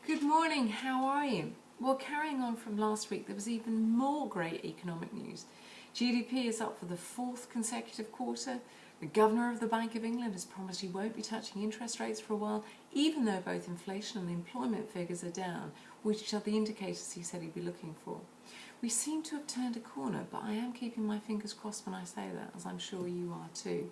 Good morning, how are you? Well, carrying on from last week, there was even more great economic news. GDP is up for the fourth consecutive quarter. The Governor of the Bank of England has promised he won't be touching interest rates for a while, even though both inflation and employment figures are down, which are the indicators he said he'd be looking for. We seem to have turned a corner, but I am keeping my fingers crossed when I say that, as I'm sure you are too.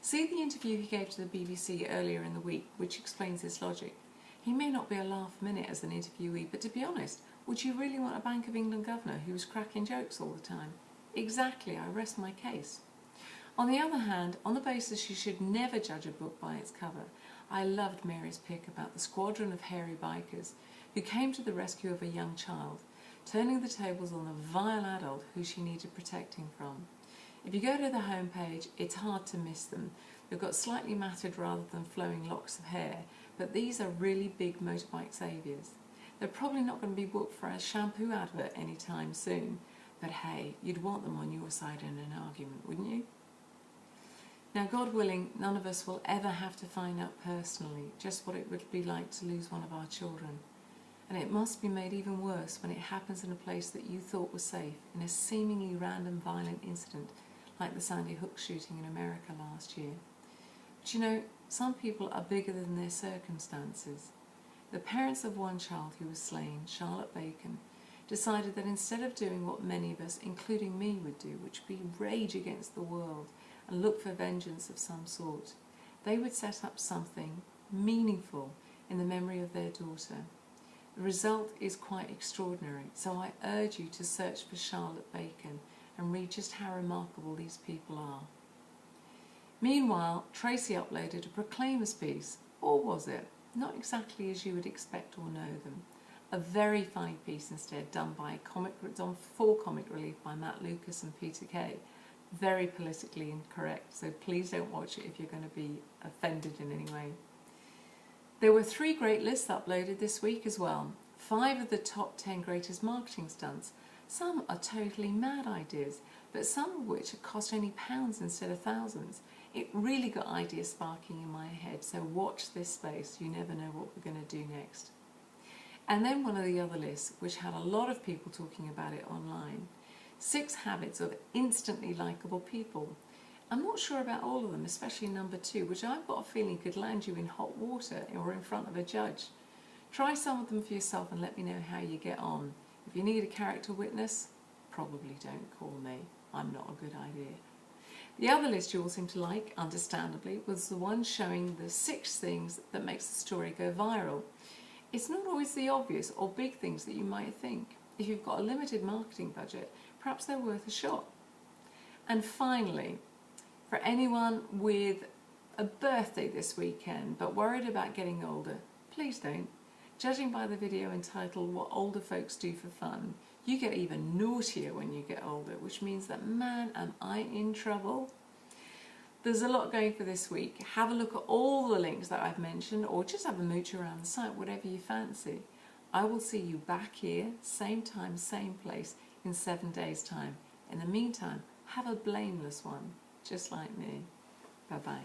See the interview he gave to the BBC earlier in the week, which explains this logic. He may not be a laugh minute as an interviewee, but to be honest, would you really want a Bank of England governor who was cracking jokes all the time? Exactly, I rest my case. On the other hand, on the basis you should never judge a book by its cover, I loved Mary's pick about the squadron of hairy bikers who came to the rescue of a young child, turning the tables on the vile adult who she needed protecting from. If you go to the homepage, it's hard to miss them. They've got slightly matted rather than flowing locks of hair, but these are really big motorbike saviours. They're probably not going to be booked for a shampoo advert anytime soon, but hey, you'd want them on your side in an argument, wouldn't you? Now, God willing, none of us will ever have to find out personally just what it would be like to lose one of our children. And it must be made even worse when it happens in a place that you thought was safe, in a seemingly random violent incident like the Sandy Hook shooting in America last year. But you know, some people are bigger than their circumstances. The parents of one child who was slain, Charlotte Bacon, decided that instead of doing what many of us, including me, would do, which would be rage against the world and look for vengeance of some sort, they would set up something meaningful in the memory of their daughter. The result is quite extraordinary, so I urge you to search for Charlotte Bacon and read just how remarkable these people are. Meanwhile, Tracy uploaded a Proclaimers piece, or was it? Not exactly as you would expect or know them. A very funny piece instead, done for Comic Relief by Matt Lucas and Peter Kay. Very politically incorrect, so please don't watch it if you're going to be offended in any way. There were 3 great lists uploaded this week as well. 5 of the top 10 greatest marketing stunts. Some are totally mad ideas, but some of which have cost only pounds instead of thousands. It really got ideas sparking in my head, so watch this space. You never know what we're going to do next. And then one of the other lists, which had a lot of people talking about it online. 6 habits of instantly likeable people. I'm not sure about all of them, especially number 2, which I've got a feeling could land you in hot water or in front of a judge. Try some of them for yourself and let me know how you get on. If you need a character witness, probably don't call me. I'm not a good idea. The other list you all seem to like, understandably, was the one showing the 6 things that makes the story go viral. It's not always the obvious or big things that you might think. If you've got a limited marketing budget, perhaps they're worth a shot. And finally, for anyone with a birthday this weekend but worried about getting older, please don't. Judging by the video entitled What Older Folks Do for Fun, you get even naughtier when you get older, which means that, man, am I in trouble. There's a lot going for this week. Have a look at all the links that I've mentioned, or just have a mooch around the site, whatever you fancy. I will see you back here, same time, same place, in 7 days' time. In the meantime, have a blameless one, just like me. Bye-bye.